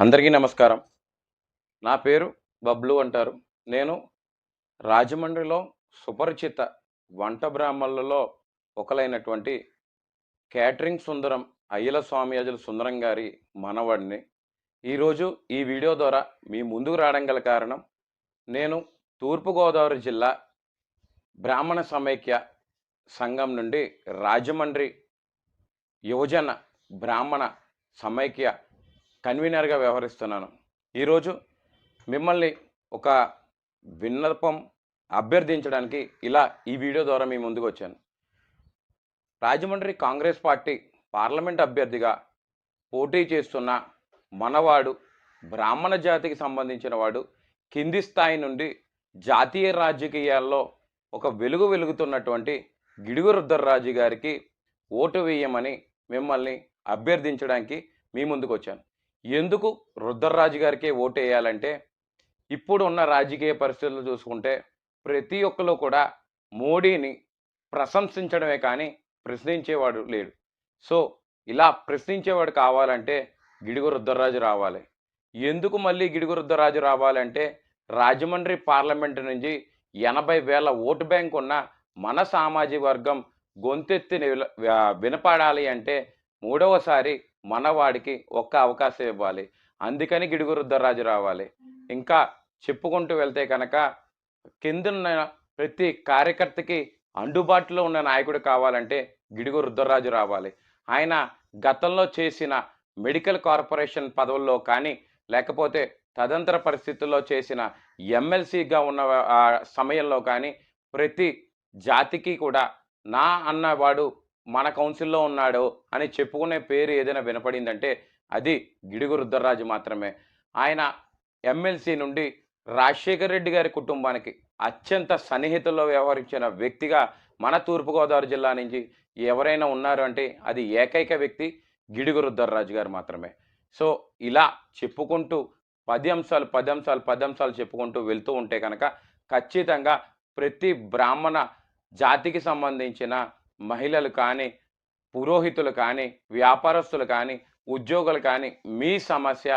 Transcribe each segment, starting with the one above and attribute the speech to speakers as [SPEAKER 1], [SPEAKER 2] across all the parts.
[SPEAKER 1] అందరికీ నమస్కారం. నా పేరు బబ్లు అంటారు. నేను రాజమండ్రిలో సుపరిచిత వంట బ్రాహ్మణులలో ఒకలైనటువంటి కేటరింగ్ సుందరం అయ్యల స్వామియాజుల సుందరం గారి మనవడిని. ఈరోజు ఈ వీడియో ద్వారా మీ ముందుకు రావడం గల కారణం, నేను తూర్పుగోదావరి జిల్లా బ్రాహ్మణ సమైక్య సంఘం నుండి రాజమండ్రి యువజన బ్రాహ్మణ సమైక్య కన్వీనర్గా వ్యవహరిస్తున్నాను. ఈరోజు మిమ్మల్ని ఒక విన్నపం అభ్యర్థించడానికి ఇలా ఈ వీడియో ద్వారా మీ ముందుకు వచ్చాను. రాజమండ్రి కాంగ్రెస్ పార్టీ పార్లమెంట్ అభ్యర్థిగా పోటీ చేస్తున్న మనవాడు, బ్రాహ్మణ జాతికి సంబంధించిన వాడు, కింది స్థాయి నుండి జాతీయ రాజకీయాల్లో ఒక వెలుగు వెలుగుతున్నటువంటి గిడుగు రుద్రరాజు గారికి ఓటు వేయమని మిమ్మల్ని అభ్యర్థించడానికి మీ ముందుకు వచ్చాను. ఎందుకు రుద్రరాజు గారికే ఓటు వేయాలంటే, ఇప్పుడు ఉన్న రాజకీయ పరిస్థితులు చూసుకుంటే ప్రతి ఒక్కరు కూడా మోడీని ప్రశంసించడమే కానీ ప్రశ్నించేవాడు లేడు. సో ఇలా ప్రశ్నించేవాడు కావాలంటే గిడుగు రుద్రరాజు రావాలి. ఎందుకు మళ్ళీ గిడుగు రుద్రరాజు రావాలంటే, రాజమండ్రి పార్లమెంటు నుంచి 80,000 ఓటు బ్యాంక్ ఉన్న మన సామాజిక వర్గం గొంతెత్తి వినపడాలి అంటే మూడవసారి మనవాడికి ఒక్క అవకాశం ఇవ్వాలి. అందుకని గిడుగు రుద్రరాజు రావాలి. ఇంకా చెప్పుకుంటూ వెళ్తే కనుక, కిందున్న ప్రతి కార్యకర్తకి అందుబాటులో ఉన్న నాయకుడు కావాలంటే గిడుగు రుద్రరాజు రావాలి. ఆయన గతంలో చేసిన మెడికల్ కార్పొరేషన్ పదవుల్లో కానీ, లేకపోతే తదంతర పరిస్థితుల్లో చేసిన ఎమ్మెల్సీగా ఉన్న సమయంలో కానీ, ప్రతి జాతికి కూడా నా అన్నవాడు మన కౌన్సిల్లో ఉన్నాడు అని చెప్పుకునే పేరు ఏదైనా వినపడిందంటే అది గిడుగు రుద్రరాజు మాత్రమే. ఆయన ఎమ్మెల్సీ నుండి రాజశేఖర రెడ్డి గారి కుటుంబానికి అత్యంత సన్నిహితుల్లో వ్యవహరించిన వ్యక్తిగా మన తూర్పుగోదావరి జిల్లా నుంచి ఎవరైనా ఉన్నారు అంటే అది ఏకైక వ్యక్తి గిడుగు రుద్రరాజు గారు మాత్రమే. సో ఇలా చెప్పుకుంటూ 10 అంశాలు చెప్పుకుంటూ వెళ్తూ ఉంటే కనుక ఖచ్చితంగా ప్రతి బ్రాహ్మణ జాతికి సంబంధించిన మహిళలు కానీ, పురోహితులు కానీ, వ్యాపారస్తులు కానీ, ఉద్యోగులు కానీ మీ సమస్య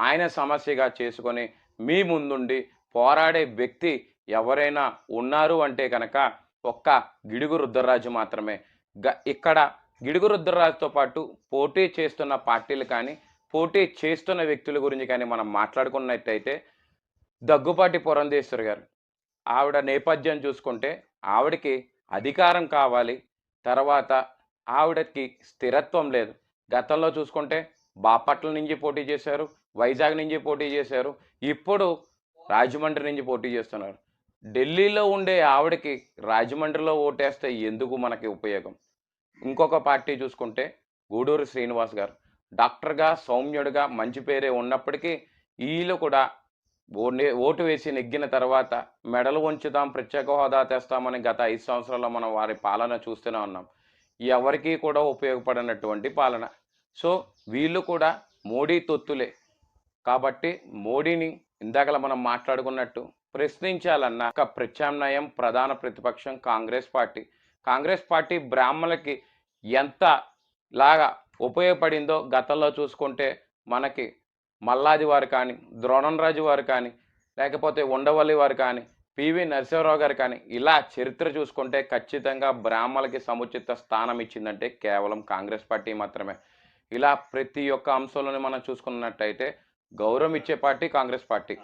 [SPEAKER 1] ఆయన సమస్యగా చేసుకొని మీ ముందుండి పోరాడే వ్యక్తి ఎవరైనా ఉన్నారు అంటే కనుక ఒక్క గిడుగు రుద్రరాజు మాత్రమే. ఇక్కడ గిడుగు రుద్రరాజుతో పాటు పోటీ చేస్తున్న పార్టీలు కానీ, పోటీ చేస్తున్న వ్యక్తుల గురించి కానీ మనం మాట్లాడుకున్నట్టయితే, దగ్గుపాటి పురంధేశ్వరి గారు, ఆవిడ నేపథ్యం చూసుకుంటే ఆవిడకి అధికారం కావాలి. తర్వాత ఆవిడకి స్థిరత్వం లేదు. గతంలో చూసుకుంటే బాపట్ల నుంచి పోటీ చేశారు, వైజాగ్ నుంచి పోటీ చేశారు, ఇప్పుడు రాజమండ్రి నుంచి పోటీ చేస్తున్నారు. ఢిల్లీలో ఉండే ఆవిడకి రాజమండ్రిలో ఓటేస్తే ఎందుకు మనకి ఉపయోగం? ఇంకొక పార్టీ చూసుకుంటే గూడూరు శ్రీనివాస్ గారు, డాక్టర్గా సౌమ్యుడిగా మంచి పేరే ఉన్నప్పటికీ వీళ్ళు కూడా ఓటు వేసి నెగ్గిన తర్వాత మెడలు వంచుదాం, ప్రత్యేక హోదా తెస్తామని గత 5 సంవత్సరాల్లో మనం వారి పాలన చూస్తూనే ఉన్నాం. ఎవరికీ కూడా ఉపయోగపడినటువంటి పాలన. సో వీళ్ళు కూడా మోడీ తొత్తులే. కాబట్టి మోడీని ఇందాకలా మనం మాట్లాడుకున్నట్టు ప్రశ్నించాలన్న ఒక ప్రత్యామ్నాయం ప్రధాన ప్రతిపక్షం కాంగ్రెస్ పార్టీ. కాంగ్రెస్ పార్టీ బ్రాహ్మణులకి ఎంత లాగా ఉపయోగపడిందో గతంలో చూసుకుంటే మనకి మల్లాది వారు కానీ, ద్రోణంరాజు వారు కానీ, లేకపోతే ఉండవల్లి వారు కానీ, పివి నరసింహారావు గారు కానీ, ఇలా చరిత్ర చూసుకుంటే ఖచ్చితంగా బ్రాహ్మణులకి సముచిత స్థానం ఇచ్చిందంటే కేవలం కాంగ్రెస్ పార్టీ మాత్రమే. ఇలా ప్రతి ఒక్క అంశంలోనే మనం చూసుకున్నట్టయితే గౌరవం ఇచ్చే పార్టీ కాంగ్రెస్ పార్టీ.